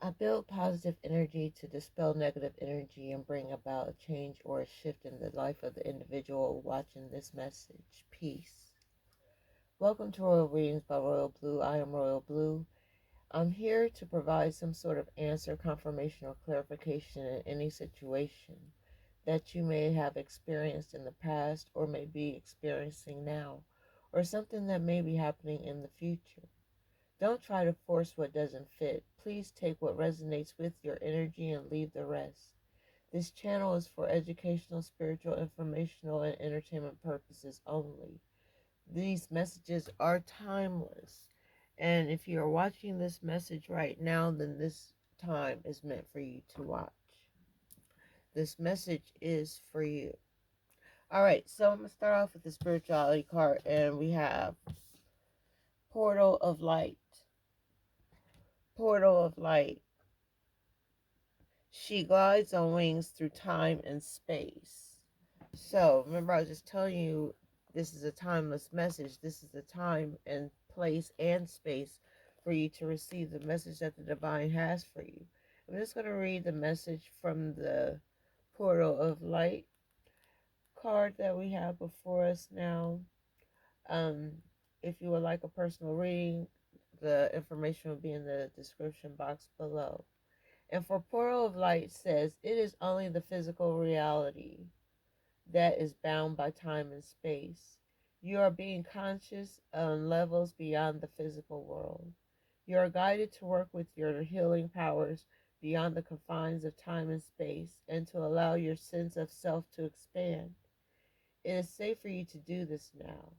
I build positive energy to dispel negative energy and bring about a change or a shift in the life of the individual watching this message. Peace. Welcome to Royal Readings by Royal Blue. I am Royal Blue. I'm here to provide some sort of answer, confirmation, or clarification in any situation that you may have experienced in the past or may be experiencing now, or something that may be happening in the future. Don't try to force what doesn't fit. Please take what resonates with your energy and leave the rest. This channel is for educational, spiritual, informational, and entertainment purposes only. These messages are timeless. And if you are watching this message right now, then this time is meant for you to watch. This message is for you. All right, so I'm going to start off with the spirituality card, and we have Portal of Light. Portal of Light. She glides on wings through time and space. So, remember, I was just telling you this is a timeless message. This is a time and place and space for you to receive the message that the divine has for you. I'm just going to read the message from the Portal of Light card that we have before us now. Um, if you would like a personal reading, the information will be in the description box below. And for Portal of Light says, it is only the physical reality that is bound by time and space. You are being conscious on levels beyond the physical world. You are guided to work with your healing powers beyond the confines of time and space and to allow your sense of self to expand. It is safe for you to do this now.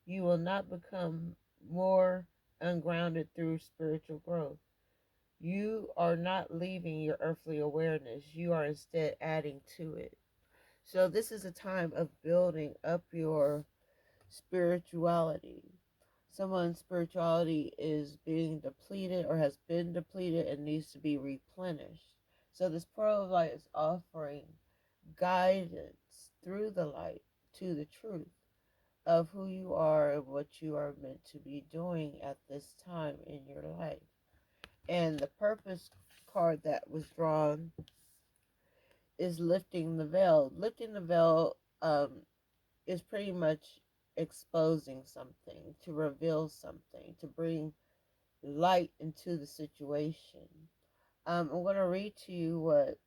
You will not become more ungrounded through spiritual growth. You are not leaving your earthly awareness. You are instead adding to it. So this is a time of building up your spirituality. Someone's spirituality is being depleted or has been depleted and needs to be replenished. So this pearl of light is offering guidance through the light to the truth of who you are and what you are meant to be doing at this time in your life. And the purpose card that was drawn is lifting the veil. Lifting the veil is pretty much exposing something, to reveal something, to bring light into the situation. I'm going to read to you what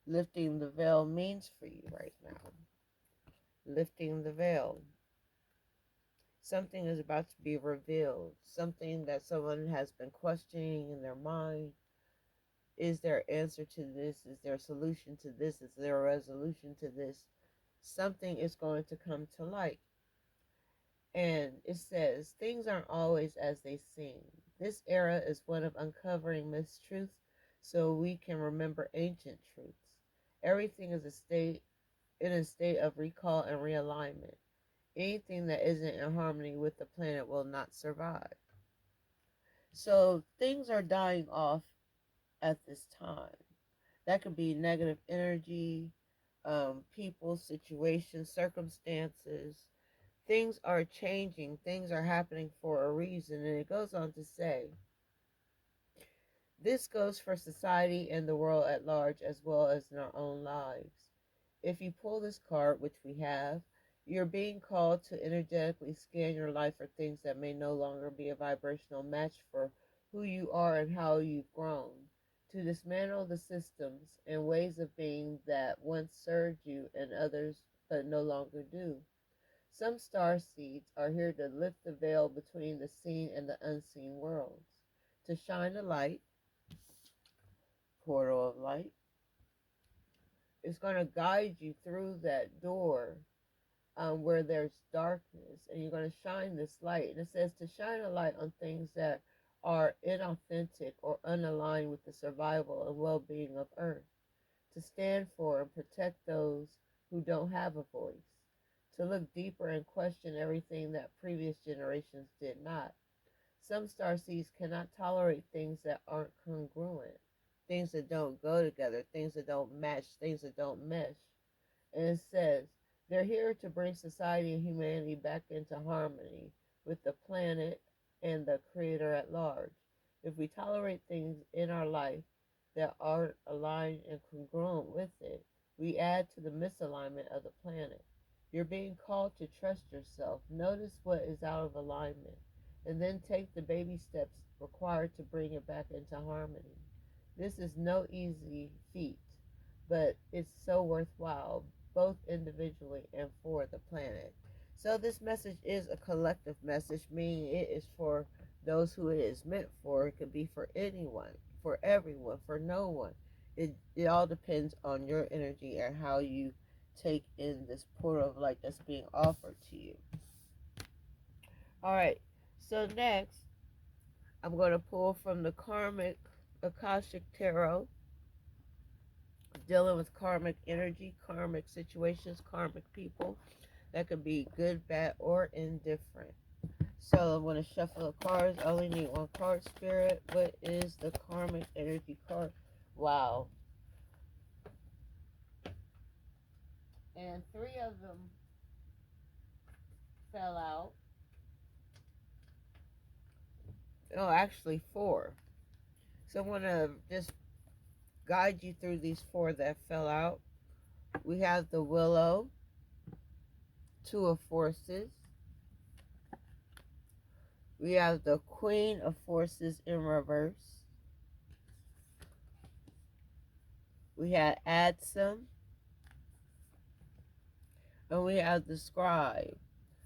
lifting the veil means for you right now. Lifting the veil. Something is about to be revealed. Something that someone has been questioning in their mind. Is there an answer to this? Is there a solution to this? Is there a resolution to this? Something is going to come to light. And it says, things aren't always as they seem. This era is one of uncovering mistruths so we can remember ancient truths. Everything is in a state of recall and realignment. Anything that isn't in harmony with the planet will not survive. So things are dying off at this time. That could be negative energy, people, situations, circumstances. Things are changing. Things are happening for a reason. And it goes on to say, this goes for society and the world at large as well as in our own lives. If you pull this card, which we have, you're being called to energetically scan your life for things that may no longer be a vibrational match for who you are and how you've grown. To dismantle the systems and ways of being that once served you and others but no longer do. Some star seeds are here to lift the veil between the seen and the unseen worlds, to shine a light, portal of light. It's going to guide you through that door where there's darkness, and you're going to shine this light. And it says to shine a light on things that are inauthentic or unaligned with the survival and well-being of Earth, to stand for and protect those who don't have a voice, to look deeper and question everything that previous generations did not. Some starseeds cannot tolerate things that aren't congruent, things that don't go together, things that don't match, things that don't mesh. And it says, they're here to bring society and humanity back into harmony with the planet and the Creator at large. If we tolerate things in our life, that aren't aligned and congruent with it. We add to the misalignment of the planet. You're being called to trust yourself. Notice what is out of alignment, and then take the baby steps required to bring it back into harmony. This is no easy feat, but it's so worthwhile, both individually and for the planet. So, this message is a collective message, meaning it is for those who it is meant for. It could be for anyone, for everyone, for no one. It all depends on your energy and how you take in this portal of light that's being offered to you. All right, so next, I'm going to pull from the Karmic Akashic Tarot, dealing with karmic energy, karmic situations, karmic people. That could be good, bad, or indifferent. So I'm going to shuffle the cards. I only need one card, Spirit. What is the karmic energy card? Wow. And three of them fell out. Oh, actually four. So I'm going to just guide you through these four that fell out. We have the Willow, Two of Forces. We have the Queen of Forces in reverse. We have Adsum. And we have the Scribe.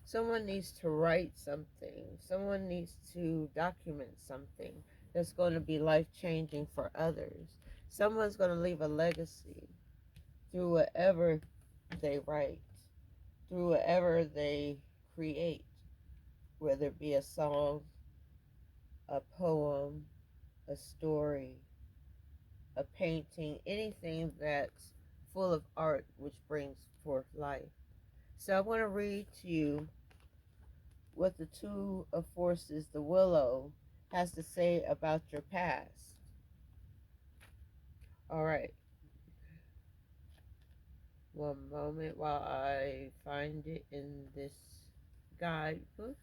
Someone needs to write something. Someone needs to document something that's going to be life changing for others. Someone's going to leave a legacy through whatever they write, through whatever they create, whether it be a song, a poem, a story, a painting, anything that's full of art which brings forth life. So I want to read to you what the Two of Forces, the Willow, has to say about your past. All right. One moment while I find it in this guidebook.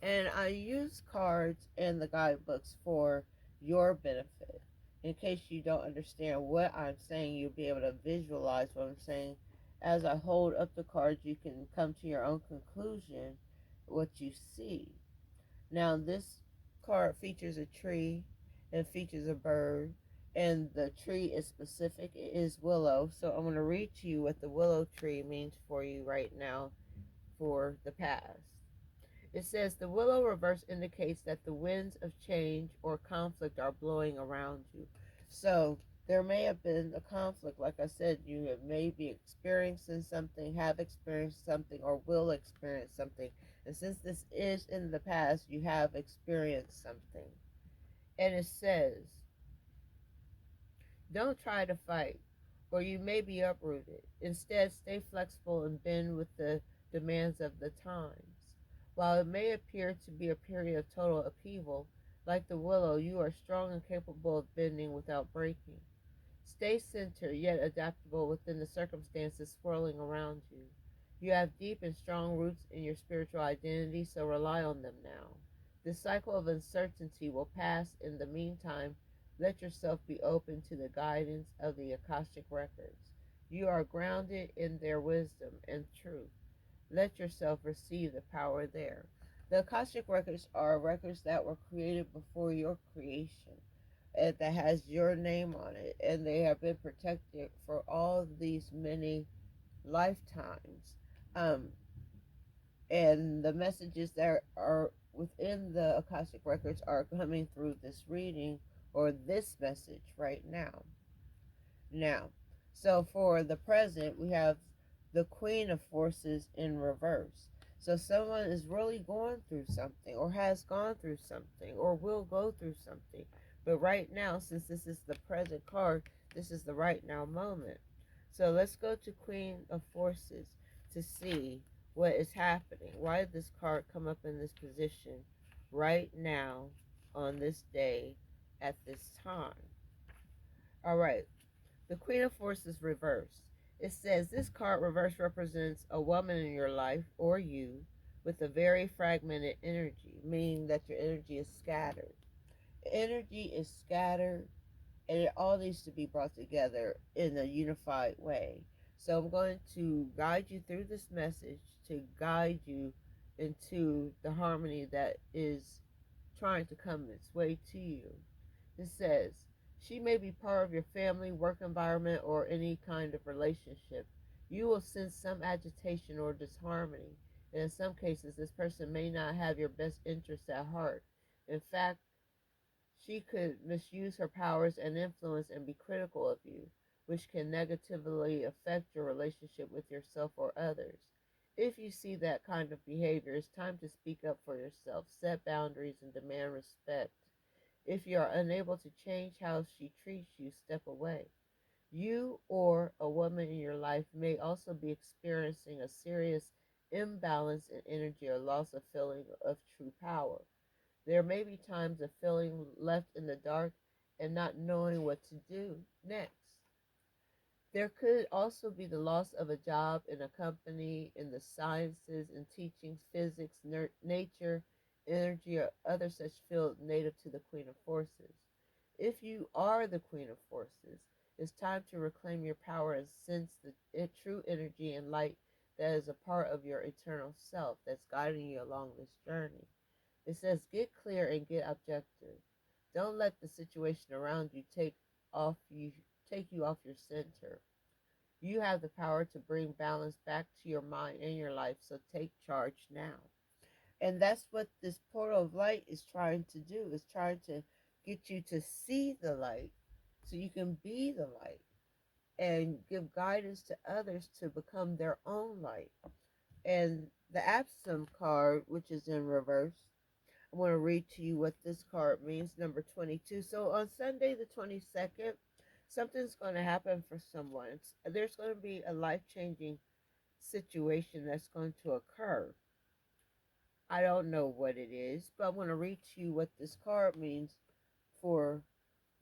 And I use cards and the guidebooks for your benefit. In case you don't understand what I'm saying, you'll be able to visualize what I'm saying. As I hold up the cards, you can come to your own conclusion what you see. Now, this card features a tree and features a bird, and the tree is specific. It is willow. So I'm going to read to you what the willow tree means for you right now for the past. It says the willow reverse indicates that the winds of change or conflict are blowing around you. So there may have been a conflict. Like I said, you have maybe experiencing something, have experienced something, or will experience something. And since this is in the past, you have experienced something. And it says, don't try to fight, or you may be uprooted. Instead, stay flexible and bend with the demands of the times. While it may appear to be a period of total upheaval, like the willow, you are strong and capable of bending without breaking. Stay centered yet adaptable within the circumstances swirling around you. You have deep and strong roots in your spiritual identity, so rely on them now. This cycle of uncertainty will pass. In the meantime, let yourself be open to the guidance of the Akashic records. You are grounded in their wisdom and truth. Let yourself receive the power there. The Akashic records are records that were created before your creation, and that has your name on it, and they have been protected for all these many lifetimes. Um, and the messages that are within the Akashic records are coming through this reading or this message right now. Now, so for the present, we have the Queen of Forces in reverse. So someone is really going through something, or has gone through something, or will go through something. But right now, since this is the present card, this is the right now moment. So let's go to Queen of Forces to see what is happening. Why did this card come up in this position right now on this day at this time? All right. The Queen of Forces reverse. It says this card reverse represents a woman in your life or you with a very fragmented energy, meaning that your energy is scattered. Energy is scattered and it all needs to be brought together in a unified way. So I'm going to guide you through this message to guide you into the harmony that is trying to come its way to you. It says, she may be part of your family, work environment, or any kind of relationship. You will sense some agitation or disharmony, and in some cases, this person may not have your best interests at heart. In fact, she could misuse her powers and influence and be critical of you, which can negatively affect your relationship with yourself or others. If you see that kind of behavior, it's time to speak up for yourself, set boundaries, and demand respect. If you are unable to change how she treats you, step away. You or a woman in your life may also be experiencing a serious imbalance in energy or loss of feeling of true power. There may be times of feeling left in the dark and not knowing what to do next. There could also be the loss of a job in a company in the sciences and teaching, physics, nature, energy, or other such field native to the Queen of Forces. If you are the Queen of Forces, it's time to reclaim your power and sense the true energy and light that is a part of your eternal self that's guiding you along this journey. It says, get clear and get objective. Don't let the situation around you off you take you off your center. You have the power to bring balance back to your mind and your life, so take charge now. And that's what this portal of light is trying to do, is trying to get you to see the light so you can be the light and give guidance to others to become their own light. And the Absem card, which is in reverse, I want to read to you what this card means, number 22. So on Sunday, the 22nd, something's going to happen for someone. There's going to be a life changing situation that's going to occur. I don't know what it is, but I want to read to you what this card means for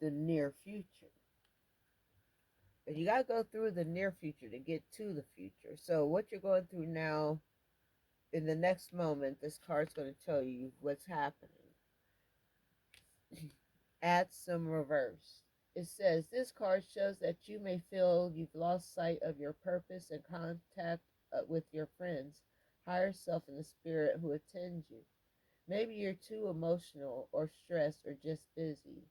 the near future. And you got to go through the near future to get to the future. So what you're going through now, in the next moment, this card's going to tell you what's happening. Add some reverse. It says this card shows that you may feel you've lost sight of your purpose and contact with your friends, higher self, and the spirit who attends you. Maybe you're too emotional or stressed or just busy.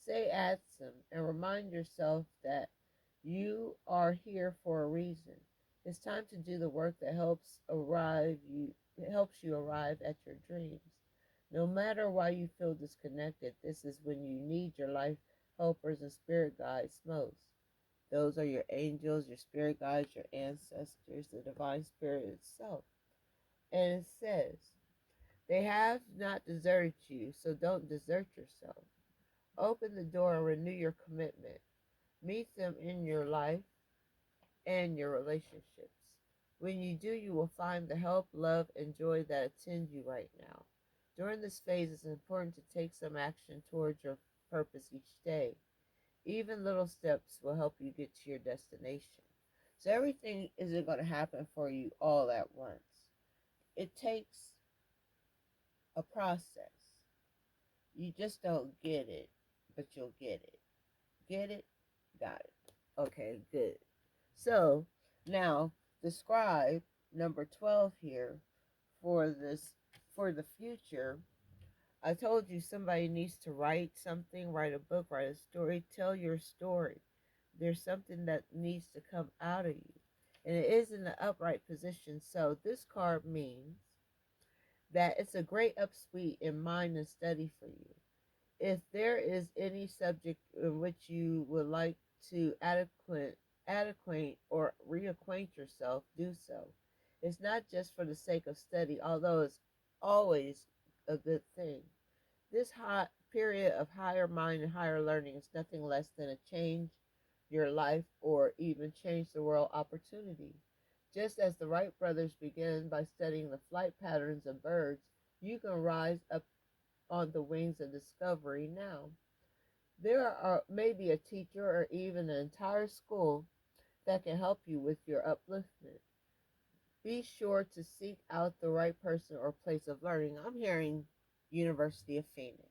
Say add some and remind yourself that you are here for a reason. It's time to do the work that helps you arrive at your dreams. No matter why you feel disconnected, this is when you need your life helpers and spirit guides most. Those are your angels, your spirit guides, your ancestors, the divine spirit itself. And it says, they have not deserted you, so don't desert yourself. Open the door and renew your commitment. Meet them in your life and your relationships. When you do, you will find the help, love, and joy that attend you right now. During this phase, it's important to take some action towards your purpose each day. Even little steps will help you get to your destination. So everything isn't going to happen for you all at once. It takes a process. You just don't get it, but you'll get it. Get it? Got it. Okay, good. So now describe number 12 here for this for the future. I told you somebody needs to write something, write a book, write a story, tell your story. There's something that needs to come out of you. And it is in the upright position. So this card means that it's a great upsweep in mind and study for you. If there is any subject in which you would like to adequate or reacquaint yourself, do so. It's not just for the sake of study, although it's always a good thing. This hot period of higher mind and higher learning is nothing less than a change your life or even change the world opportunity. Just as the Wright brothers began by studying the flight patterns of birds, you can rise up on the wings of discovery now. There are maybe a teacher or even an entire school that can help you with your upliftment. Be sure to seek out the right person or place of learning. I'm hearing University of Phoenix.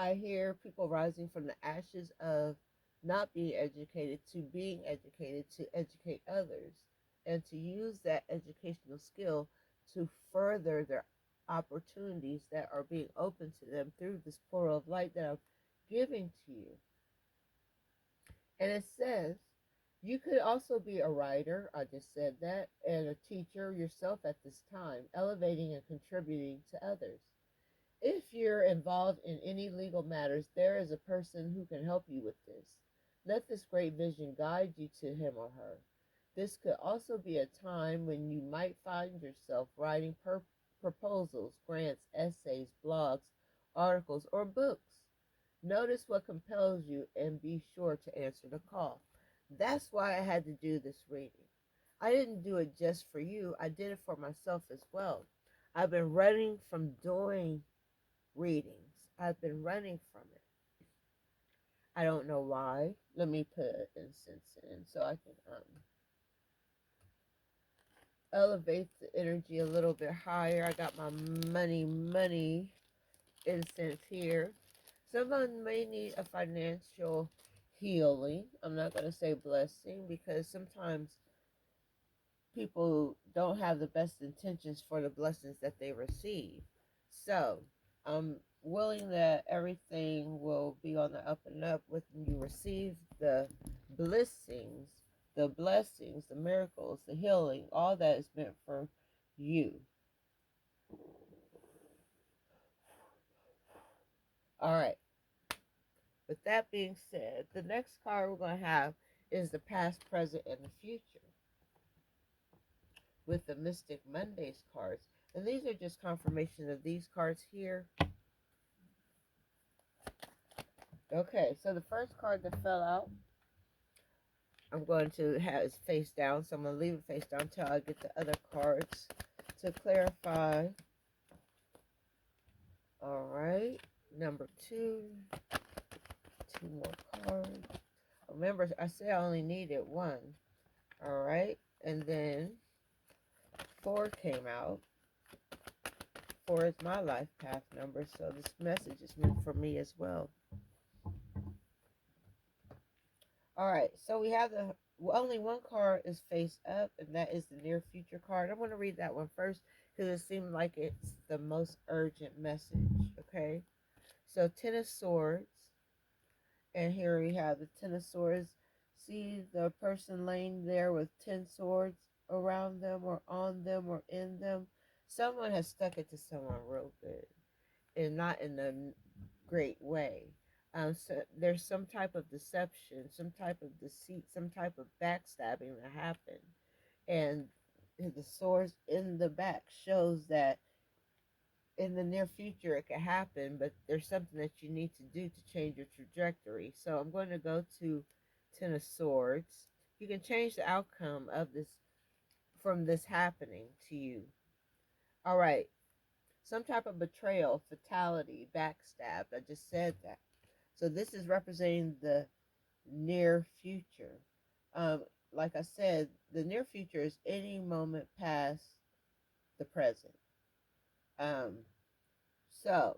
I hear people rising from the ashes of not being educated to being educated to educate others and to use that educational skill to further their opportunities that are being opened to them through this portal of light that I'm giving to you. And it says you could also be a writer, I just said that, and a teacher yourself at this time, elevating and contributing to others. If you're involved in any legal matters, there is a person who can help you with this. Let this great vision guide you to him or her. This could also be a time when you might find yourself writing proposals, grants, essays, blogs, articles, or books. Notice what compels you and be sure to answer the call. That's why I had to do this reading. I didn't do it just for you, I did it for myself as well. I've been running from doing readings. I've been running from it. I don't know why. Let me put incense in so I can elevate the energy a little bit higher. I got my money incense here. Someone may need a financial healing. I'm not going to say blessing because sometimes people don't have the best intentions for the blessings that they receive. So I'm willing that everything will be on the up and up when you receive the blessings, the miracles, the healing, all that is meant for you. All right. With that being said, the next card we're going to have is the past, present, and the future with the Mystic Mondays cards. And these are just confirmation of these cards here. Okay, so the first card that fell out, I'm going to have is face down. So I'm going to leave it face down until I get the other cards to clarify. All right, number two, two more cards. Remember, I said I only needed one. All right, and then four came out. Four is my life path number, so this message is meant for me as well. All right, so we have the only one card is face up, and that is the near future card. I'm going to read that one first because it seemed like it's the most urgent message. Okay, so Ten of Swords, and here we have the Ten of Swords. See the person laying there with 10 swords around them, or on them, or in them. Someone has stuck it to someone real good, and not in a great way. So there's some type of deception, some type of deceit, some type of backstabbing that happened. And the source in the back shows that in the near future it could happen, but there's something that you need to do to change your trajectory. So I'm going to go to Ten of Swords. You can change the outcome of this from this happening to you. All right. Some type of betrayal, fatality, backstab. I just said that. So this is representing the near future. Um, like I said, the near future is any moment past the present. Um, so,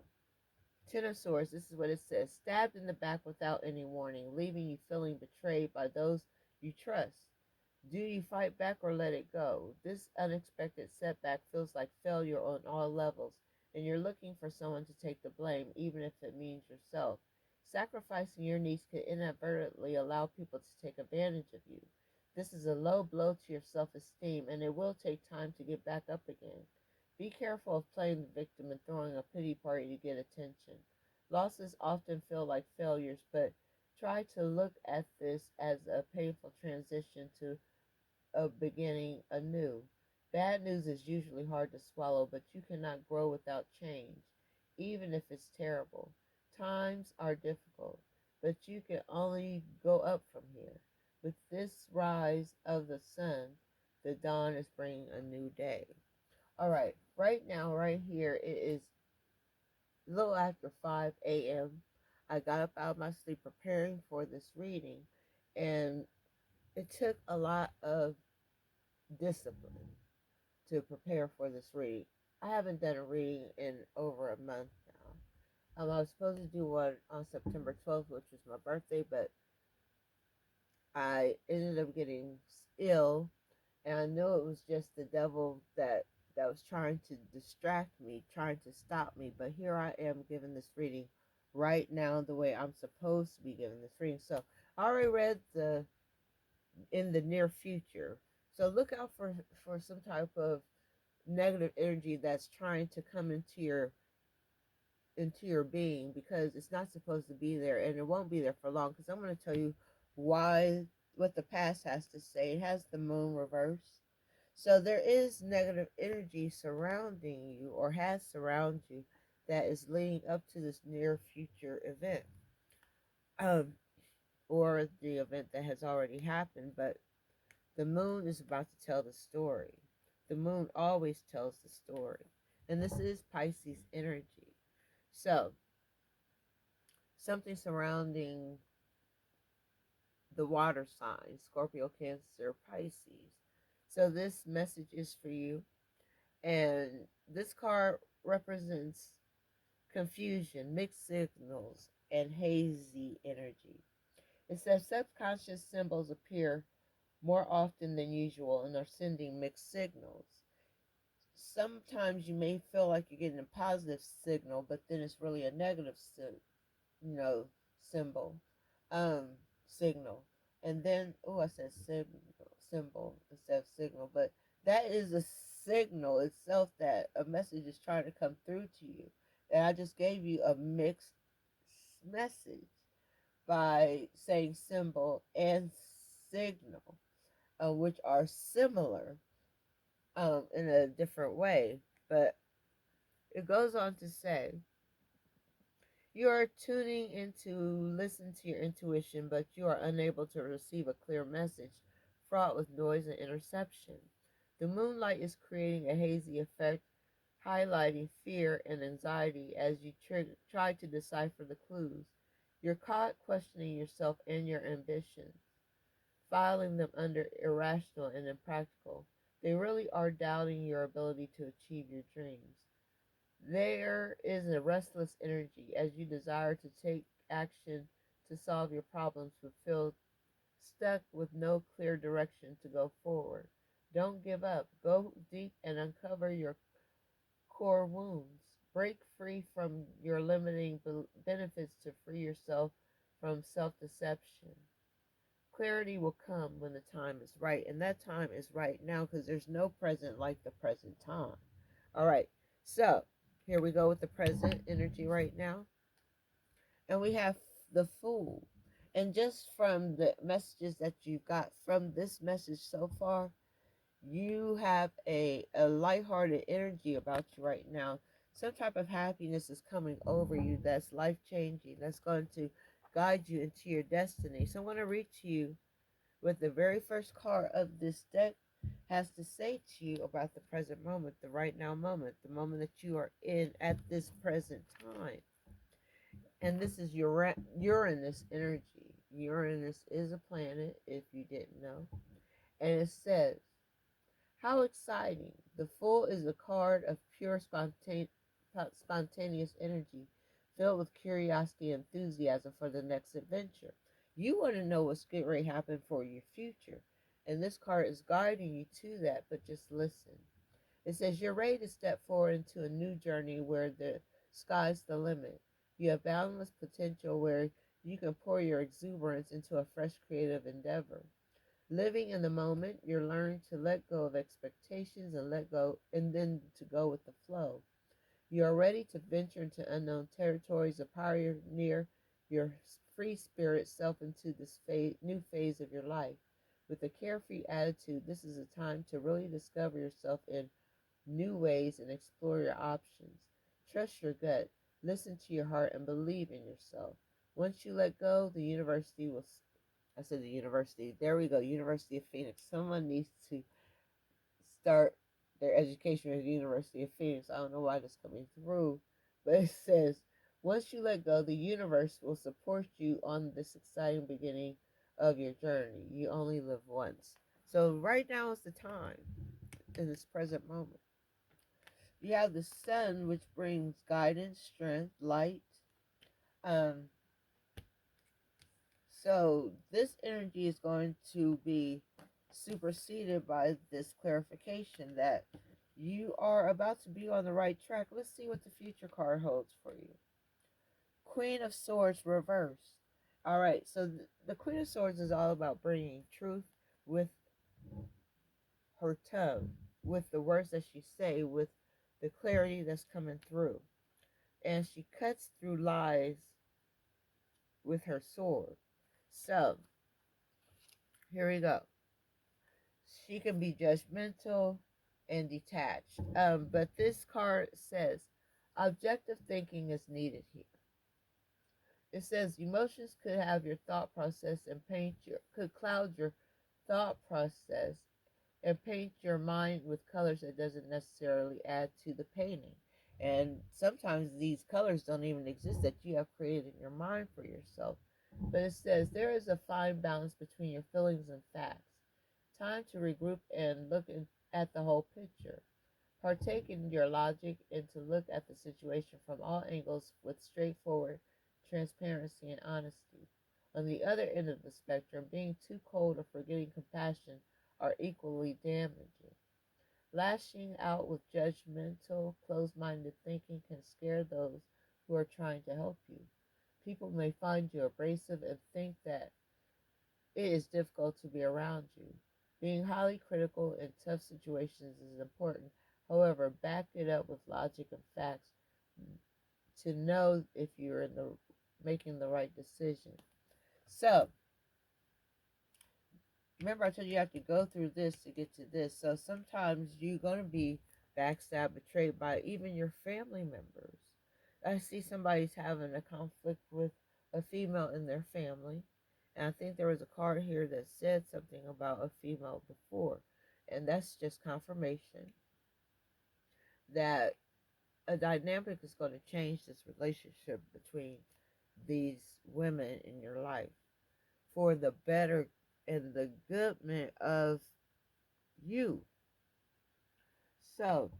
Ten of Swords, this is what it says: stabbed in the back without any warning, leaving you feeling betrayed by those you trust. Do you fight back or let it go? This unexpected setback feels like failure on all levels, and you're looking for someone to take the blame, even if it means yourself. Sacrificing your needs could inadvertently allow people to take advantage of you. This is a low blow to your self esteem, and it will take time to get back up again. Be careful of playing the victim and throwing a pity party to get attention. Losses often feel like failures, but try to look at this as a painful transition to of beginning anew. Bad news is usually hard to swallow, but you cannot grow without change, even if it's terrible. Times are difficult, but you can only go up from here. With this rise of the sun, the dawn is bringing a new day. All right, right now, right here, it is a little after 5 a.m. I got up out of my sleep preparing for this reading, and it took a lot of discipline to prepare for this reading. I haven't done a reading in over a month now. I was supposed to do one on September 12th, which was my birthday, but I ended up getting ill, and I knew it was just the devil that was trying to distract me, trying to stop me. But here I am giving this reading right now the way I'm supposed to be giving this reading. So I already read the in the near future. So look out for some type of negative energy that's trying to come into your being, because it's not supposed to be there, and it won't be there for long, because I'm going to tell you why, what the past has to say. It has the moon reversed. So there is negative energy surrounding you, or has surrounded you, that is leading up to this near future event, um, or the event that has already happened. But the moon is about to tell the story. The moon always tells the story. And this is Pisces energy. So, something surrounding the water signs, Scorpio, Cancer, Pisces. So, this message is for you. And this card represents confusion, mixed signals, and hazy energy. It says subconscious symbols appear more often than usual and are sending mixed signals. Sometimes you may feel like you're getting a positive signal, but then it's really a negative, you know, symbol, um, signal. And then, oh, I said signal, symbol instead of signal, but that is a signal itself that a message is trying to come through to you. And I just gave you a mixed message by saying symbol and signal, which are similar, in a different way. But it goes on to say, you are tuning into listen to your intuition, but you are unable to receive a clear message, fraught with noise and interception. The moonlight is creating a hazy effect, highlighting fear and anxiety as you try to decipher the clues. You're caught questioning yourself and your ambitions, filing them under irrational and impractical. They really are doubting your ability to achieve your dreams. There is a restless energy as you desire to take action to solve your problems, but feel stuck with no clear direction to go forward. Don't give up. Go deep and uncover your core wounds. Break free from your limiting benefits to free yourself from self deception. Clarity will come when the time is right, and that time is right now, because there's no present like the present time. All right, so here we go with the present energy right now, and we have the Fool. And just from the messages that you've got from this message so far, you have a lighthearted energy about you right now. Some type of happiness is coming over you that's life changing, that's going to guide you into your destiny. So I want to read to you what the very first card of this deck has to say to you about the present moment, the right now moment, the moment that you are in at this present time. And this is Uranus energy. Uranus is a planet, if you didn't know. And it says, how exciting! The Fool is a card of pure spontaneous energy, filled with curiosity and enthusiasm for the next adventure. You want to know what's getting ready to happen for your future, and this card is guiding you to that, but just listen. It says you're ready to step forward into a new journey where the sky's the limit. You have boundless potential where you can pour your exuberance into a fresh creative endeavor. Living in the moment, you're learning to let go of expectations and let go, and then to go with the flow. You are ready to venture into unknown territories and pioneer your free spirit self into this new phase of your life. With a carefree attitude, this is a time to really discover yourself in new ways and explore your options. Trust your gut, listen to your heart, and believe in yourself. Once you let go, the university will. I said the university. There we go. University of Phoenix. Someone needs to start their education at the University of Phoenix. I don't know why this coming through, but it says, once you let go, the universe will support you on this exciting beginning of your journey. You only live once. So right now is the time, in this present moment. You have the sun, which brings guidance, strength, light. Um, so this energy is going to be superseded by this clarification that you are about to be on the right track. Let's see what the future card holds for you. Queen of Swords reversed. All right, so the Queen of Swords is all about bringing truth with her tongue, with the words that she say, with the clarity that's coming through. And she cuts through lies with her sword. So, here we go. She can be judgmental and detached. But this card says objective thinking is needed here. It says emotions could have your thought process and could cloud your thought process and paint your mind with colors that doesn't necessarily add to the painting. And sometimes these colors don't even exist that you have created in your mind for yourself. But it says there is a fine balance between your feelings and facts. Time to regroup and at the whole picture. Partake in your logic and to look at the situation from all angles with straightforward transparency and honesty. On the other end of the spectrum, being too cold or forgetting compassion are equally damaging. Lashing out with judgmental, closed minded thinking can scare those who are trying to help you. People may find you abrasive and think that it is difficult to be around you. Being highly critical in tough situations is important. However, back it up with logic and facts to know if you're in the making the right decision. So, remember I told you have to go through this to get to this. So sometimes you're going to be backstabbed, betrayed by even your family members. I see somebody's having a conflict with a female in their family. And I think there was a card here that said something about a female before. And that's just confirmation that a dynamic is going to change this relationship between these women in your life for the better and the goodment of you. So,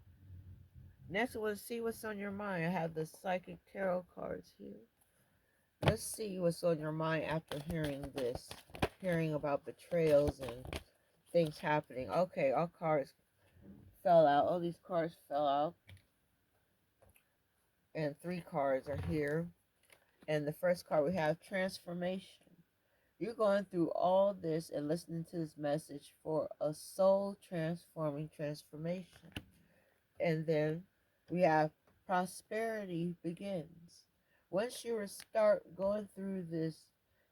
next, I want to see what's on your mind. I have the psychic tarot cards here. Let's see what's on your mind after hearing this, hearing about betrayals and things happening. Okay, all cards fell out. All these cards fell out, and three cards are here. And the first card we have transformation. You're going through all this and listening to this message for a soul transforming transformation. And then we have prosperity begins. Once you start going through this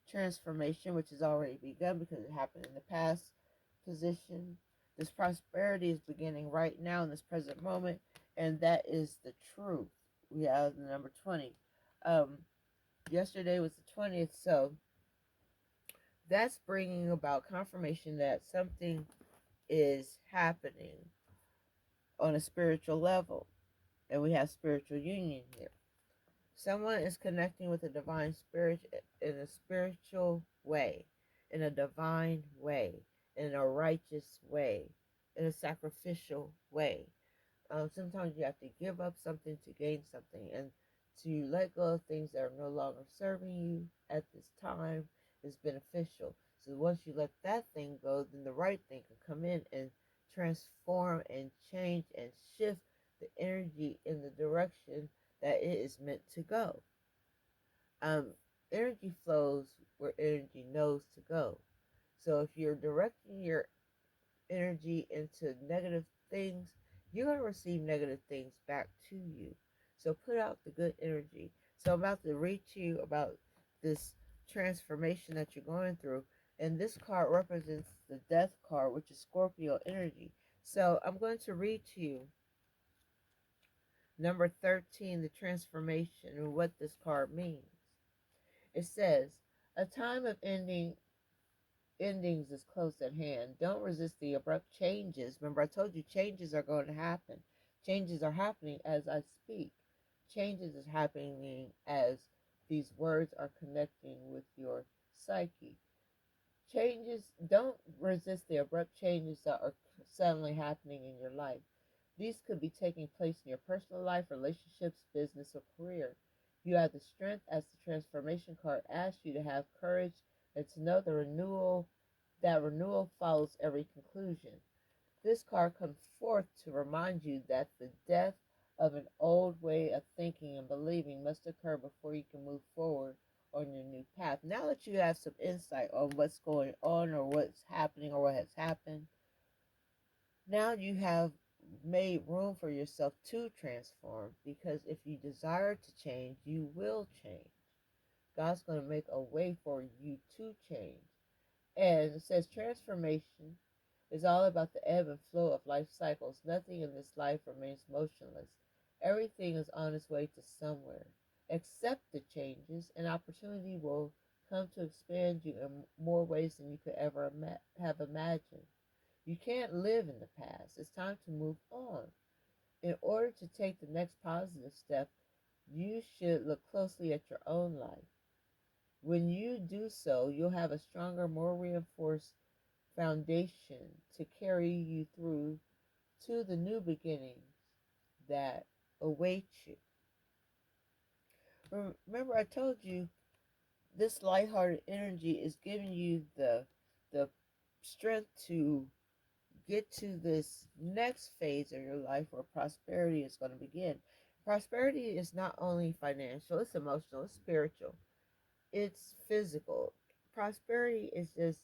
transformation, which has already begun because it happened in the past position, this prosperity is beginning right now in this present moment, and that is the truth. We have the number 20. Um, Yesterday was the 20th, so that's bringing about confirmation that something is happening on a spiritual level, and we have spiritual union here. Someone is connecting with a divine spirit in a spiritual way, in a divine way, in a righteous way, in a sacrificial way. Sometimes you have to give up something to gain something, and to let go of things that are no longer serving you at this time is beneficial. So once you let that thing go, then the right thing can come in and transform and change and shift the energy in the direction that it is meant to go. Um, Energy flows where energy knows to go. So if you're directing your energy into negative things, you're going to receive negative things back to you. So put out the good energy. So I'm about to read to you about this transformation that you're going through. And this card represents the death card, which is Scorpio energy. So I'm going to read to you number 13, the transformation, and what this card means. It says, a time of endings is close at hand. Don't resist the abrupt changes. Remember, I told you changes are going to happen. Changes are happening as I speak. Changes is happening as these words are connecting with your psyche. Changes, don't resist the abrupt changes that are suddenly happening in your life. These could be taking place in your personal life, relationships, business, or career. You have the strength, as the transformation card asks you, to have courage and to know that renewal follows every conclusion. This card comes forth to remind you that the death of an old way of thinking and believing must occur before you can move forward on your new path. Now that you have some insight on what's going on or what's happening or what has happened, now you have made room for yourself to transform, because if you desire to change, you will change. God's going to make a way for you to change. And it says transformation is all about the ebb and flow of life cycles. Nothing in this life remains motionless. Everything is on its way to somewhere. Accept the changes, and opportunity will come to expand you in more ways than you could ever have imagined. You can't live in the past. It's time to move on. In order to take the next positive step, you should look closely at your own life. When you do so, you'll have a stronger, more reinforced foundation to carry you through to the new beginnings that await you. Remember, I told you this lighthearted energy is giving you the strength to get to this next phase of your life where prosperity is going to begin. Prosperity is not only financial, it's emotional, it's spiritual, it's physical. Prosperity is just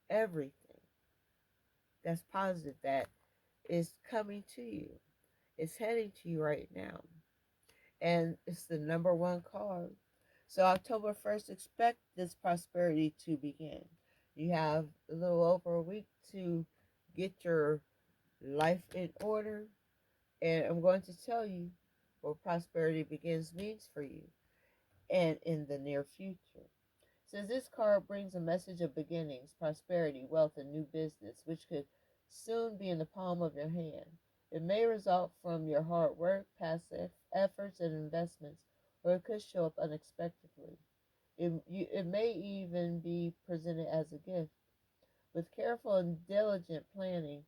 everything that's positive that is coming to you. It's heading to you right now. And it's the number one card. So October 1st, expect this prosperity to begin. You have a little over a week to get your life in order. And I'm going to tell you what prosperity begins means for you and in the near future. Says this card brings a message of beginnings, prosperity, wealth, and new business, which could soon be in the palm of your hand. It may result from your hard work, past efforts, and investments, or it could show up unexpectedly. It may even be presented as a gift. With careful and diligent planning,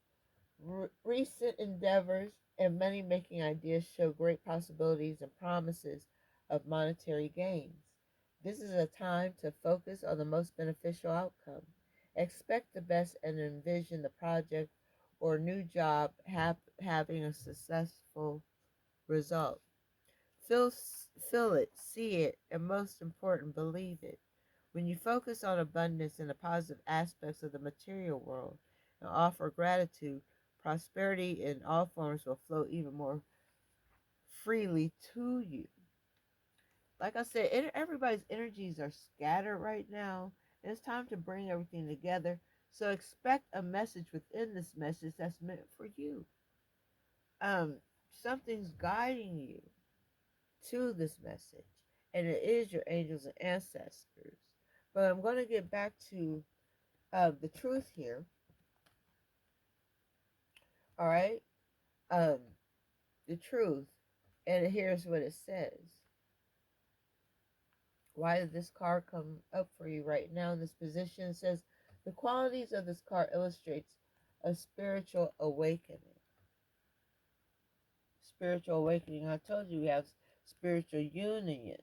recent endeavors and money making ideas show great possibilities and promises of monetary gains. This is a time to focus on the most beneficial outcome. Expect the best and envision the project or new job having a successful result. Feel, feel it, see it, and most important, believe it. When you focus on abundance and the positive aspects of the material world and offer gratitude, prosperity in all forms will flow even more freely to you. Like I said, everybody's energies are scattered right now, and it's time to bring everything together. So expect a message within this message that's meant for you. Um, Something's guiding you to this message, and it is your angels and ancestors. But I'm going to get back to the truth here. All right, um, the truth, and here's what it says. Why did this card come up for you right now in this position? It says the qualities of this card illustrates a spiritual awakening. Spiritual awakening. I told you we have spiritual union.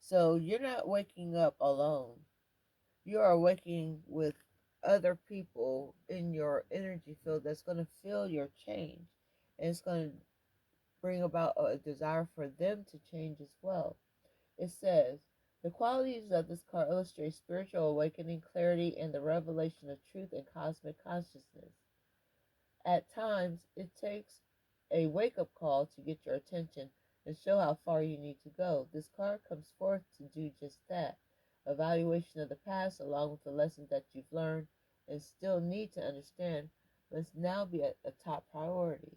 So you're not waking up alone. You are waking with other people in your energy field that's going to feel your change. And it's going to bring about a desire for them to change as well. It says, the qualities of this card illustrate spiritual awakening, clarity, and the revelation of truth and cosmic consciousness. At times, it takes a wake up call to get your attention and show how far you need to go. This card comes forth to do just that. Evaluation of the past, along with the lessons that you've learned and still need to understand, must now be a top priority.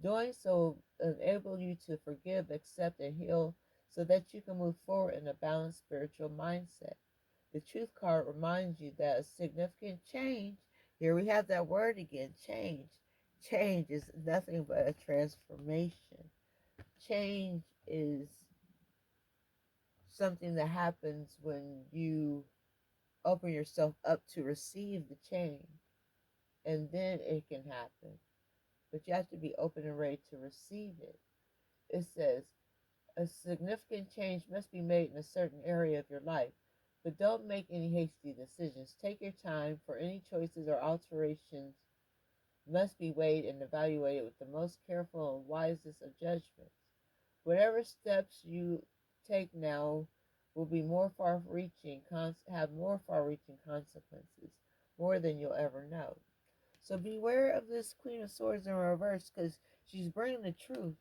Doing so will enable you to forgive, accept, and heal so that you can move forward in a balanced spiritual mindset. The truth card reminds you that a significant change, here we have that word again, change. Change is nothing but a transformation. Change is something that happens when you open yourself up to receive the change, and then it can happen. But you have to be open and ready to receive it. It says, A significant change must be made in a certain area of your life, but don't make any hasty decisions. Take your time, for any choices or alterations must be weighed and evaluated with the most careful and wisest of judgments. Whatever steps you take now will be more far-reaching, have more far-reaching consequences, more than you'll ever know. So beware of this Queen of Swords in reverse, because she's bringing the truth,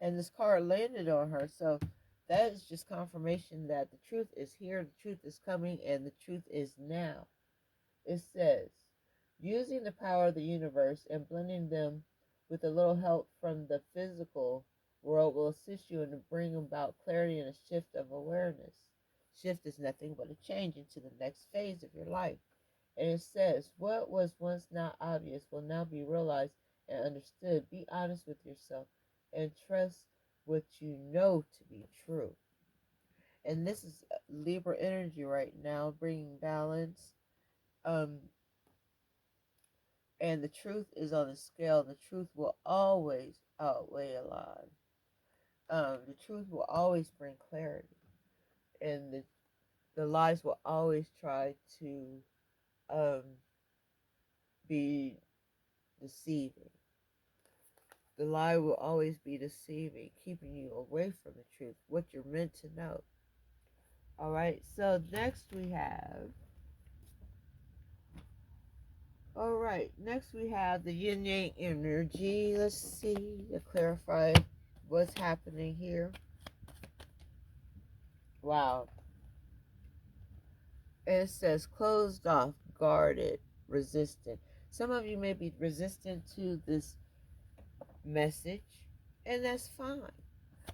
and this card landed on her. So that is just confirmation that the truth is here, the truth is coming, and the truth is now. It says, using the power of the universe and blending them with a little help from the physical world will assist you in bringing about clarity and a shift of awareness. Shift is nothing but a change into the next phase of your life. And it says, what was once not obvious will now be realized and understood. Be honest with yourself and trust what you know to be true. And this is Libra energy right now, bringing balance. Um, and the truth is on a scale. The truth will always outweigh a lie. The truth will always bring clarity, and the lies will always try to um, be deceiving. The lie will always be deceiving, keeping you away from the truth, what you're meant to know. All right, so next we have, all right, next we have the yin yang energy. Let's see to clarify what's happening here. Wow. And it says closed off, guarded, resistant. Some of you may be resistant to this message, and that's fine.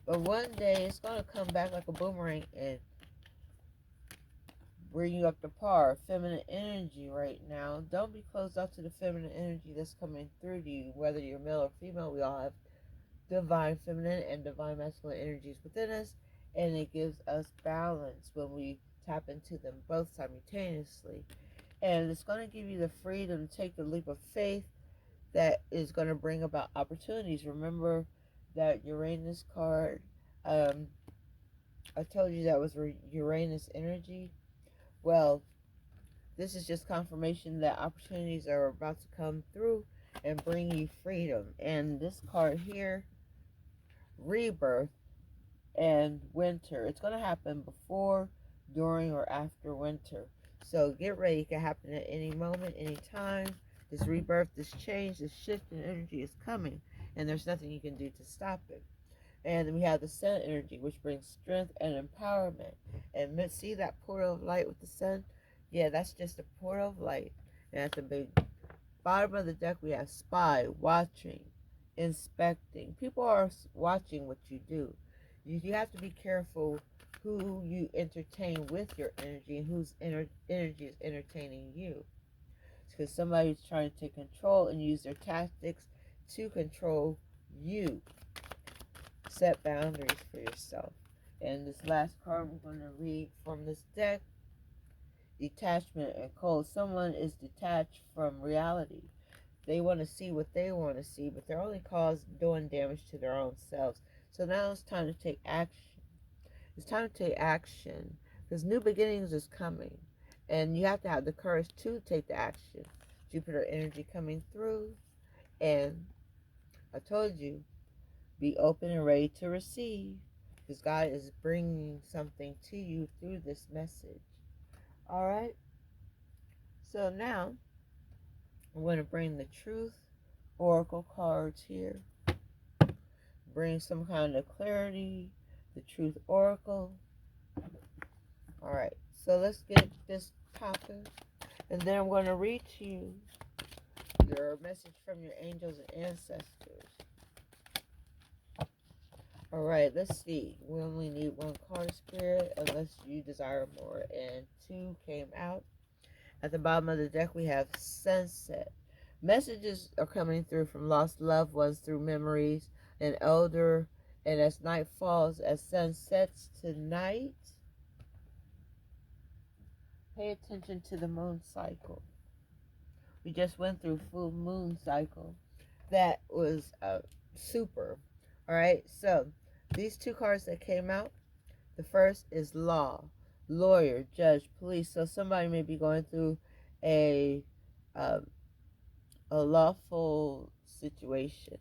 But one day it's going to come back like a boomerang and bring you up to par. Feminine energy right now. Don't be closed off to the feminine energy that's coming through to you. Whether you're male or female, we all have divine feminine and divine masculine energies within us, and it gives us balance when we tap into them both simultaneously. And it's going to give you the freedom to take the leap of faith that is going to bring about opportunities. Remember that Uranus card, um, I told you that was Uranus energy. Well, this is just confirmation that opportunities are about to come through and bring you freedom. And this card here, rebirth and winter. It's going to happen before, during, or after winter. So get ready. It can happen at any moment, any time. This rebirth, this change, this shift in energy is coming, and there's nothing you can do to stop it. And then we have the sun energy, which brings strength and empowerment. And see that portal of light with the sun? Yeah, that's just a portal of light. And at the bottom of the deck, we have spy, watching, inspecting. People are watching what you do. You have to be careful who you entertain with your energy and whose energy is entertaining you. Because somebody's trying to take control and use their tactics to control you. Set boundaries for yourself. And this last card we're going to read from this deck, detachment and cold. Someone is detached from reality. They want to see what they want to see, but they're only doing damage to their own selves. So now it's time to take action. It's time to take action because new beginnings is coming, and you have to have the courage to take the action. Jupiter energy coming through, and I told you, be open and ready to receive because God is bringing something to you through this message. All right. So now I'm going to bring the truth oracle cards here. Bring some kind of clarity. The truth oracle. All right. So let's get this popping. And then I'm going to read to you your message from your angels and ancestors. All right, let's see. We only need one card, Spirit, unless you desire more. And two came out. At the bottom of the deck, we have sunset. Messages are coming through from lost loved ones through memories, an elder, and as night falls, as sun sets tonight, pay attention to the moon cycle. We just went through full moon cycle. That was super. All right, so These two cards that came out, the first is law, lawyer, judge, police. So somebody may be going through a um, a lawful situation.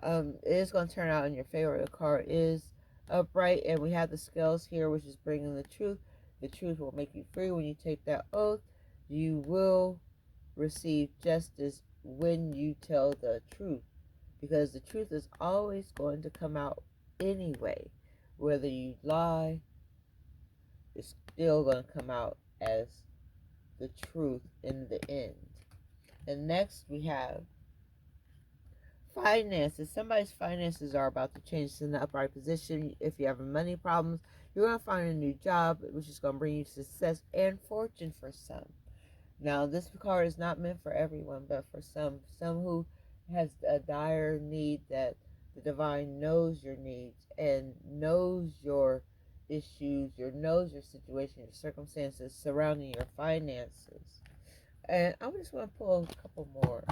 It is going to turn out in your favor. The card is upright, and we have the scales here, which is bringing the truth. The truth will make you free when you take that oath. You will receive justice when you tell the truth, because the truth is always going to come out anyway. Whether you lie, it's still going to come out as the truth in the end. And next we have finances. Somebody's finances are about to change in the upright position. If you have money problems, you're going to find a new job, which is going to bring you success and fortune for some. Now, this card is not meant for everyone, but for some who has a dire need, that the divine knows your needs and knows your issues, knows your situation, your circumstances surrounding your finances. And I just want to pull a couple more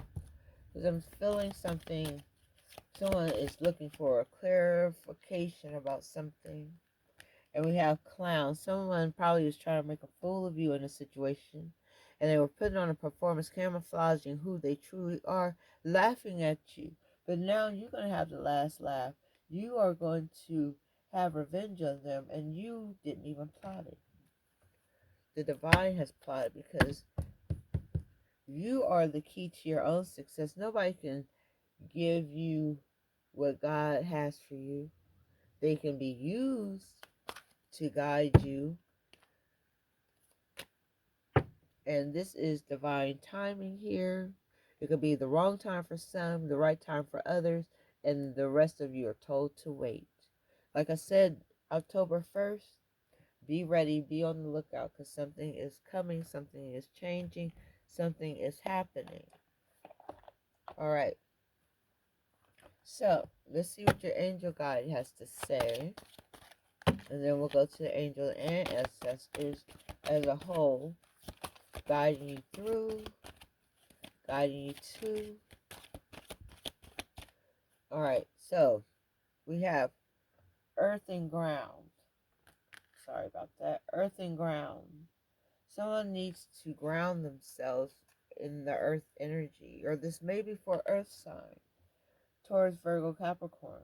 because I'm feeling something. Someone is looking for a clarification about something. And we have clowns. Someone probably was trying to make a fool of you in a situation, and they were putting on a performance, camouflaging who they truly are, laughing at you. But now you're going to have the last laugh. You are going to have revenge on them, and you didn't even plot it. The divine has plotted, because you are the key to your own success. Nobody can give you what God has for you. They can be used to guide you, and this is divine timing here. It could be the wrong time for some, the right time for others, and the rest of you are told to wait. Like I said, October 1st, be ready, be on the lookout, because something is coming, something is changing, something is happening. All right, so let's see what your angel guide has to say, and then we'll go to the angel and ancestors as a whole, guiding you through, guiding you to. All right, so we have earth and ground. Sorry about that. Earth and ground. Someone needs to ground themselves in the earth energy, or this may be for earth sign, Taurus, Virgo, Capricorn.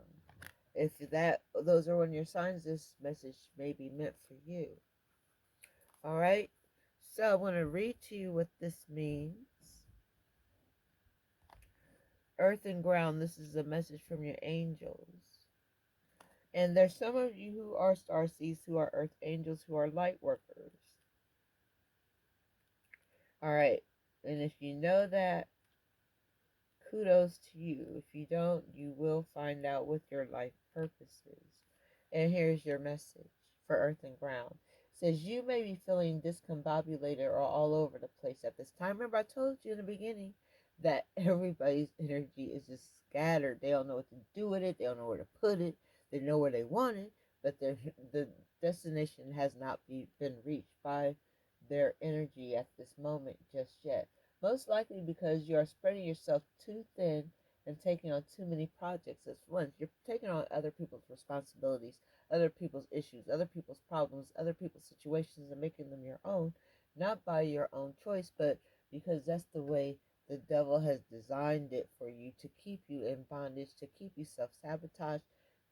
If those are one of your signs, this message may be meant for you. All right, so I want to read to you what this means. Earth and ground. This is a message from your angels. And there's some of you who are starseeds, who are earth angels, who are light workers. All right. And if you know that, kudos to you. If you don't, you will find out what your life purpose is. And here's your message for earth and ground. It says you may be feeling discombobulated or all over the place at this time. Remember, I told you in the beginning that everybody's energy is just scattered. They don't know what to do with it. They don't know where to put it. They know where they want it, but the destination has not been reached by their energy at this moment just yet. Most likely because you are spreading yourself too thin and taking on too many projects at once. You're taking on other people's responsibilities, other people's issues, other people's problems, other people's situations, and making them your own, not by your own choice, but because that's the way the devil has designed it for you, to keep you in bondage, to keep you self-sabotage,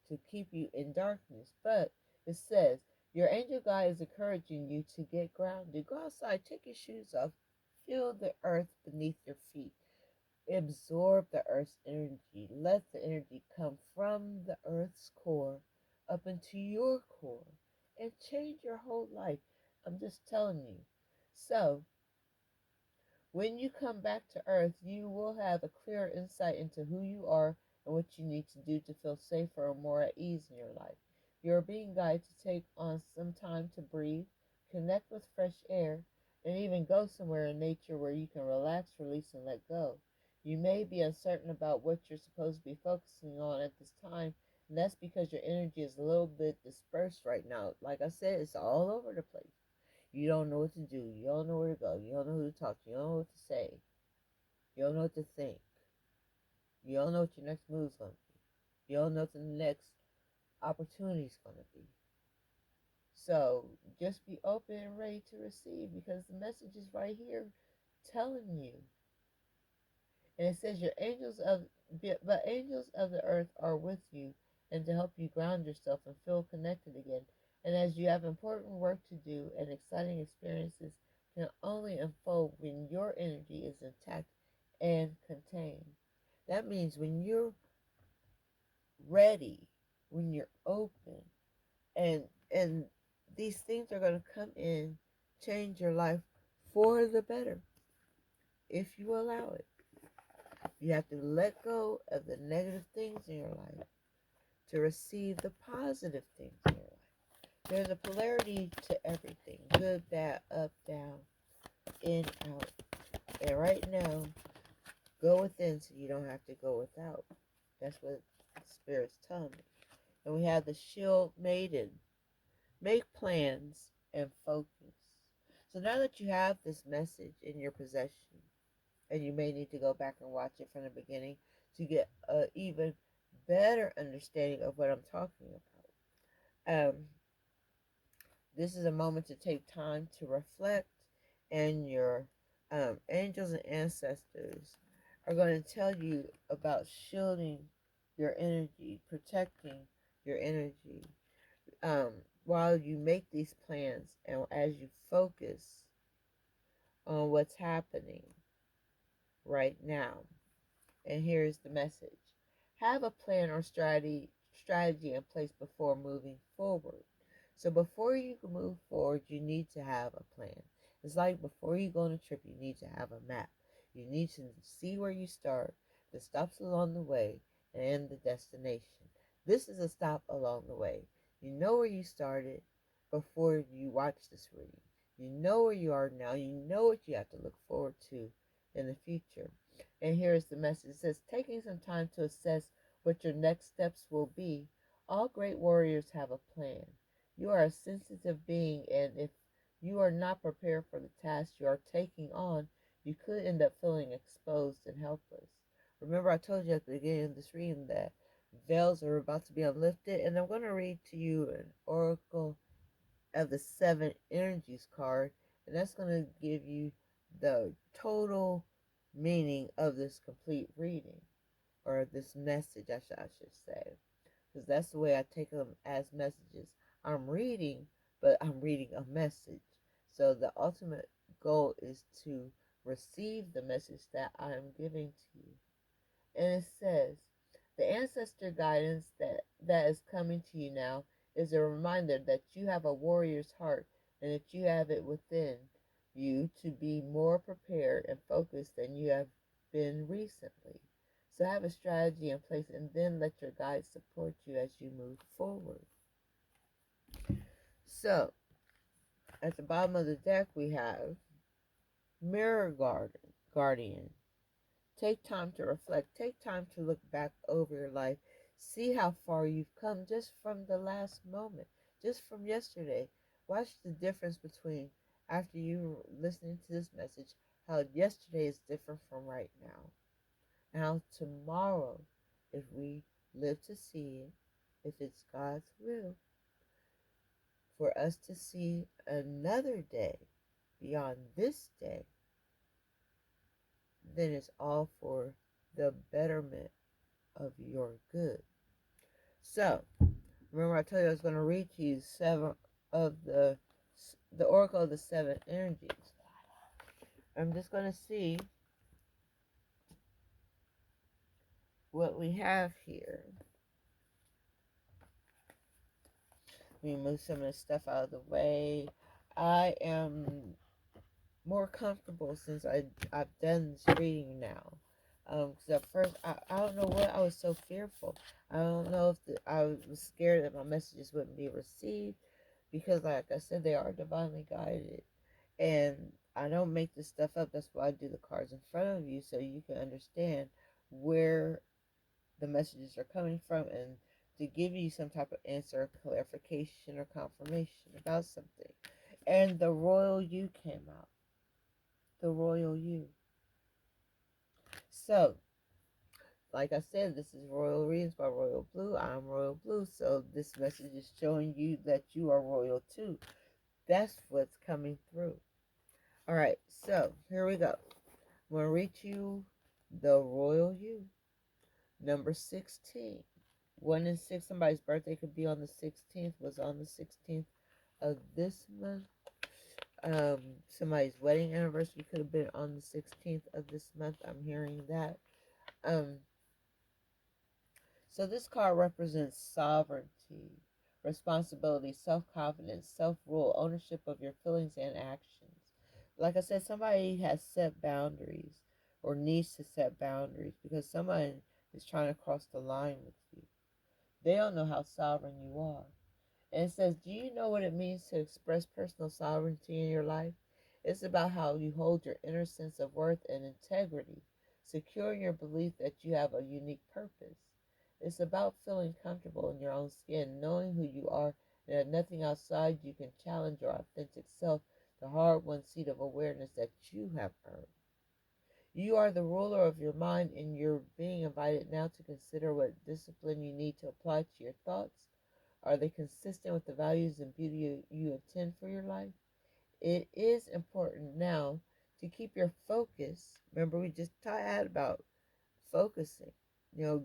to keep you in darkness. But it says, your angel guide is encouraging you to get grounded. Go outside, take your shoes off, feel the earth beneath your feet. Absorb the earth's energy. Let the energy come from the earth's core up into your core and change your whole life. I'm just telling you. So, when you come back to earth, you will have a clear insight into who you are and what you need to do to feel safer or more at ease in your life. You're being guided to take on some time to breathe, connect with fresh air, and even go somewhere in nature where you can relax, release, and let go. You may be uncertain about what you're supposed to be focusing on at this time, and that's because your energy is a little bit dispersed right now. Like I said, it's all over the place. You don't know what to do. You don't know where to go. You don't know who to talk to. You don't know what to say. You don't know what to think. You don't know what your next move's going to be. You don't know what the next opportunity is going to be. So just be open and ready to receive because the message is right here telling you. And it says your angels of but angels of the earth are with you and to help you ground yourself and feel connected again. And as you have important work to do and exciting experiences can only unfold when your energy is intact and contained. That means when you're ready, when you're open, and these things are going to come in, change your life for the better if you allow it. You have to let go of the negative things in your life to receive the positive things in your life. There's a polarity to everything: good, bad, up, down, in, out. And right now, go within so you don't have to go without. That's what Spirit's telling me. And we have the shield maiden. Make plans and focus. So now that you have this message in your possession, and you may need to go back and watch it from the beginning to get an even better understanding of what I'm talking about. This is a moment to take time to reflect, and your angels and ancestors are going to tell you about shielding your energy, protecting your energy um, while you make these plans and as you focus on what's happening right now. And here's the message: have a plan or strategy in place before moving forward. So before you can move forward, you need to have a plan. It's like before you go on a trip, you need to have a map. You need to see where you start, the stops along the way, and the destination. This is a stop along the way. You know where you started before you watch this reading. You know where you are now. You know what you have to look forward to in the future. And here's the message. It says, taking some time to assess what your next steps will be. All great warriors have a plan. You are a sensitive being, and if you are not prepared for the task you are taking on, you could end up feeling exposed and helpless. Remember, I told you at the beginning of this reading that veils are about to be unlifted, and I'm going to read to you an oracle of the seven energies card, and that's going to give you the total meaning of this complete reading, or this message, I should say, because that's the way I take them as messages. I'm reading, but I'm reading a message. So the ultimate goal is to receive the message that I am giving to you. And it says, the ancestor guidance that is coming to you now is a reminder that you have a warrior's heart and that you have it within you to be more prepared and focused than you have been recently. So have a strategy in place and then let your guides support you as you move forward. So at the bottom of the deck we have Mirror Guardian. Take time to reflect. Take time to look back over your life. See how far you've come just from the last moment, just from yesterday. Watch the difference between after you listening to this message, how yesterday is different from right now. And how tomorrow, if we live to see it, if it's God's will, for us to see another day beyond this day, then it's all for the betterment of your good. So, remember I told you I was going to read to you seven of the oracle of the seven energies. I'm just going to see what we have here. We move some of this stuff out of the way. I am more comfortable since I've done this reading now. Because at first, I don't know what I was so fearful. I don't know if I was scared that my messages wouldn't be received because, like I said, they are divinely guided. And I don't make this stuff up. That's why I do the cards in front of you so you can understand where the messages are coming from and to give you some type of answer, clarification, or confirmation about something. And the Royal You came out. The Royal You. So, like I said, this is Royal Readings by Royal Blue. I'm Royal Blue, so this message is showing you that you are royal too. That's what's coming through. All right, so here we go. I'm going to read you the Royal You, number 16. 1 and 6, somebody's birthday could be on the 16th, was on the 16th of this month. Somebody's wedding anniversary could have been on the 16th of this month. I'm hearing that. Um, so this card represents sovereignty, responsibility, self-confidence, self-rule, ownership of your feelings and actions. Like I said, somebody has set boundaries or needs to set boundaries because someone is trying to cross the line with you. They don't know how sovereign you are. And it says, do you know what it means to express personal sovereignty in your life? It's about how you hold your inner sense of worth and integrity, securing your belief that you have a unique purpose. It's about feeling comfortable in your own skin, knowing who you are, and that nothing outside you can challenge your authentic self, the hard-won seat of awareness that you have earned. You are the ruler of your mind, and you're being invited now to consider what discipline you need to apply to your thoughts. Are they consistent with the values and beauty you intend for your life? It is important now to keep your focus. Remember, we just had about focusing,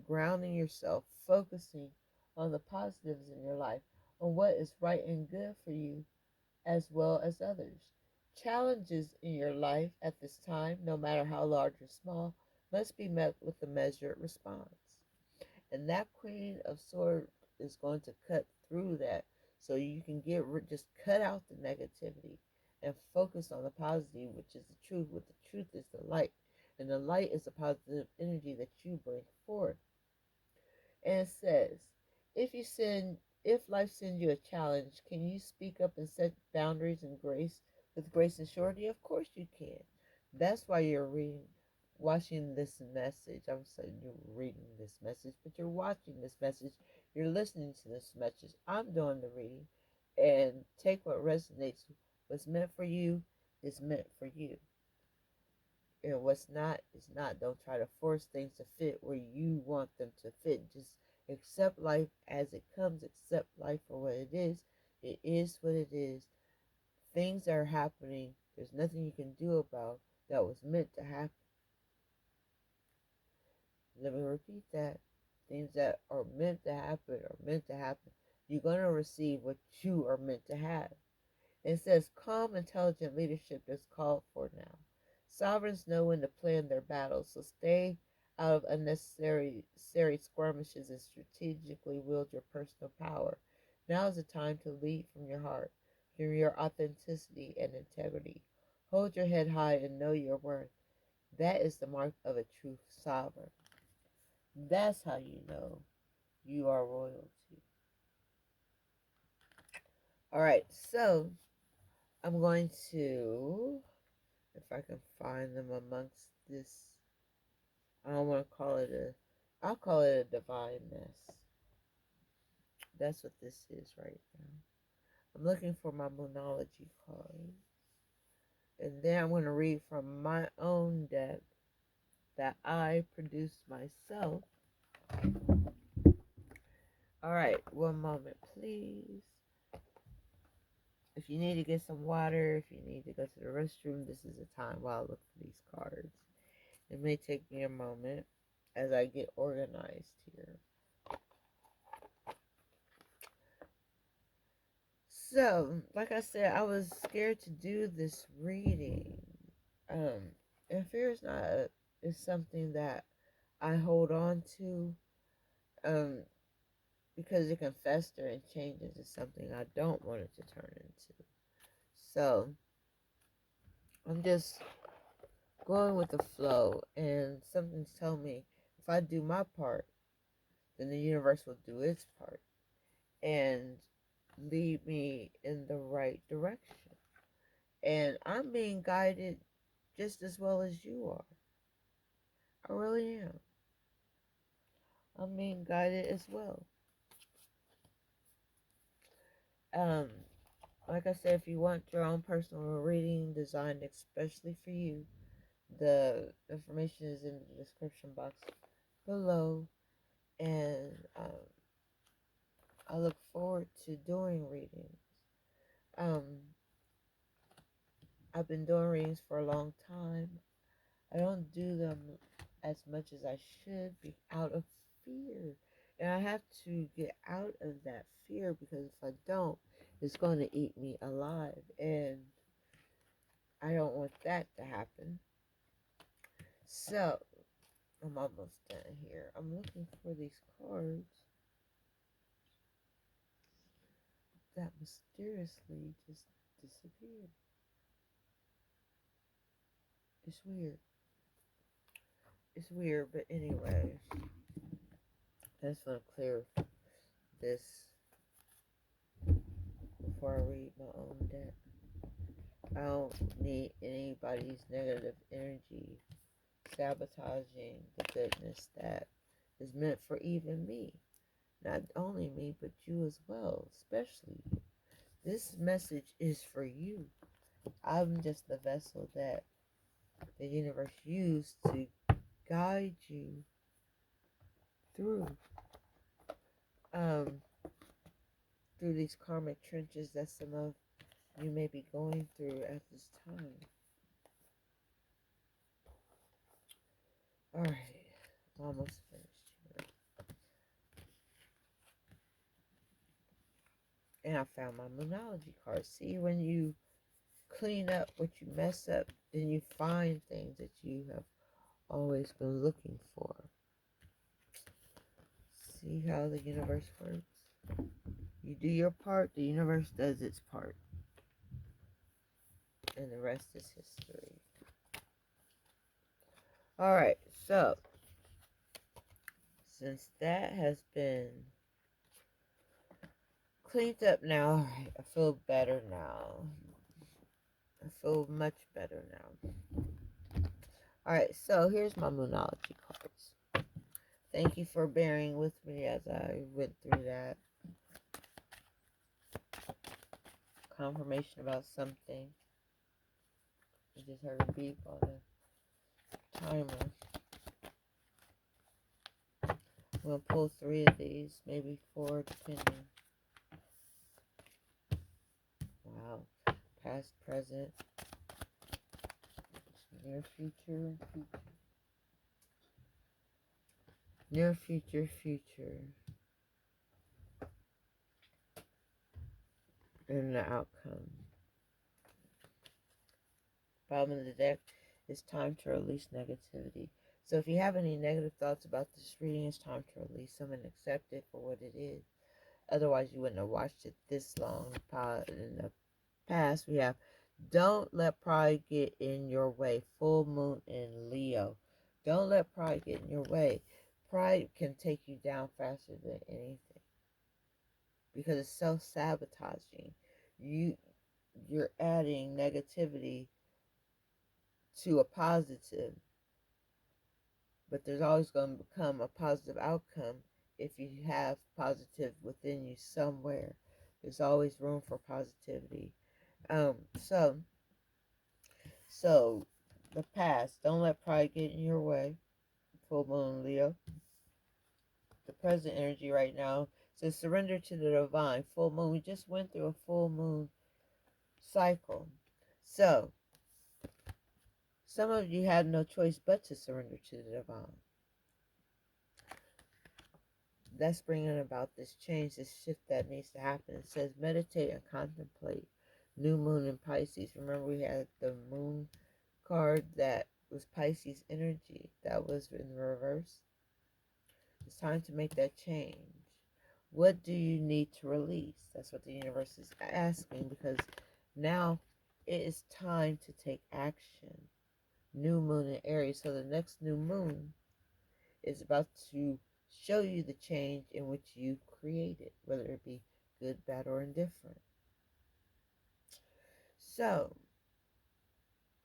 grounding yourself, focusing on the positives in your life, on what is right and good for you as well as others. Challenges in your life at this time, no matter how large or small, must be met with a measured response. And that Queen of Swords is going to cut through that so you can just cut out the negativity and focus on the positive, which is the truth. What the truth is the light. And the light is the positive energy that you bring forth. And it says, if life sends you a challenge, can you speak up and set boundaries and grace with grace and surety? Of course you can. That's why you're watching this message. I'm saying you're reading this message, but you're watching this message. You're listening to this message. I'm doing the reading, and take what resonates. What's meant for you is meant for you, and what's not is not. Don't try to force things to fit where you want them to fit. Just accept life as it comes. Accept life for what it is. It is what it is. Things are happening. There's nothing you can do about that was meant to happen. Let me repeat that. Things that are meant to happen are meant to happen. You're going to receive what you are meant to have. It says calm, intelligent leadership is called for now. Sovereigns know when to plan their battles, so stay out of unnecessary skirmishes and strategically wield your personal power. Now is the time to lead from your heart, from your authenticity and integrity. Hold your head high and know your worth. That is the mark of a true sovereign. That's how you know you are royalty. All right, so I'm going to, if I can find them amongst this, I don't want to call it I'll call it a divine mess. That's what this is right now. I'm looking for my Moonology card. And then I'm going to read from my own deck that I produced myself. All right, one moment, please. If you need to get some water, if you need to go to the restroom, this is the time while I look for these cards. It may take me a moment as I get organized here. So, like I said, I was scared to do this reading. Um, and fear is something that I hold on to, um, because it can fester and change into something I don't want it to turn into. So, I'm just going with the flow, and something's telling me if I do my part, then the universe will do its part and lead me in the right direction. And I'm being guided just as well as you are. I really am. I'm being guided as well. Um, like I said, if you want your own personal reading designed especially for you, the information is in the description box below, and I look forward to doing readings. Um, I've been doing readings for a long time. I don't do them as much as I should be out of fear. And I have to get out of that fear because if I don't, it's going to eat me alive. And I don't want that to happen. So, I'm almost done here. I'm looking for these cards that mysteriously just disappeared. It's weird. It's weird, but anyway, I just want to clear this before I read my own deck. I don't need anybody's negative energy sabotaging the goodness that is meant for even me. Not only me, but you as well, especially you. This message is for you. I'm just the vessel that the universe used to guide you through um through these karmic trenches that some of you may be going through at this time. All right, almost finished here. And I found my Moonology card. See, when you clean up what you mess up, then you find things that you have always been looking for. See how the universe works? You do your part, the universe does its part. And the rest is history. Alright, so since that has been cleaned up now, alright, I feel better now. I feel much better now. Alright, so here's my Moonology cards. Thank you for bearing with me as I went through that. Confirmation about something. I just heard a beep on the timer. I'm going to pull 3 of these, maybe 4 depending. Wow. Past, present, near future, near future, future, and the outcome. Bottom of the deck, it's time to release negativity. So if you have any negative thoughts about this reading, it's time to release them and accept it for what it is. Otherwise, you wouldn't have watched it this long. In the past, we have don't let pride get in your way. Full moon in Leo. Don't let pride get in your way. Pride can take you down faster than anything because it's self-sabotaging. You're adding negativity to a positive, but there's always going to become a positive outcome if you have positive within you somewhere. There's always room for positivity. Um, so, so the past, don't let pride get in your way. Full moon Leo. The present energy right now says surrender to the divine. Full moon. We just went through a full moon cycle. So, some of you had no choice but to surrender to the divine. That's bringing about this change, this shift that needs to happen. It says meditate and contemplate. New moon in Pisces. Remember we had the moon card that was Pisces energy. That was in reverse. It's time to make that change. What do you need to release? That's what the universe is asking, because now it is time to take action. New moon in Aries. So the next new moon is about to show you the change in which you've created, whether it be good, bad, or indifferent. So,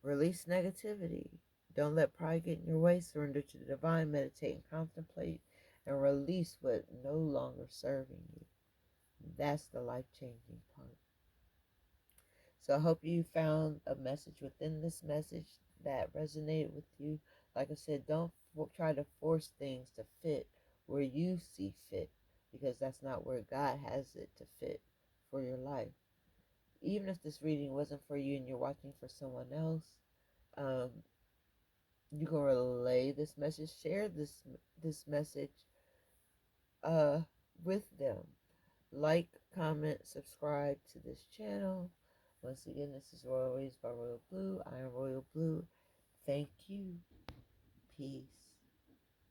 release negativity. Don't let pride get in your way. Surrender to the divine. Meditate and contemplate. And release what no longer serving you. That's the life-changing part. So I hope you found a message within this message that resonated with you. Like I said, don't try to force things to fit where you see fit, because that's not where God has it to fit for your life. Even if this reading wasn't for you and you're watching for someone else, um, you can relay this message, share this message uh, with them. Like, comment, subscribe to this channel. Once again, this is Royal Ways by Royal Blue. I am Royal Blue. Thank you. Peace.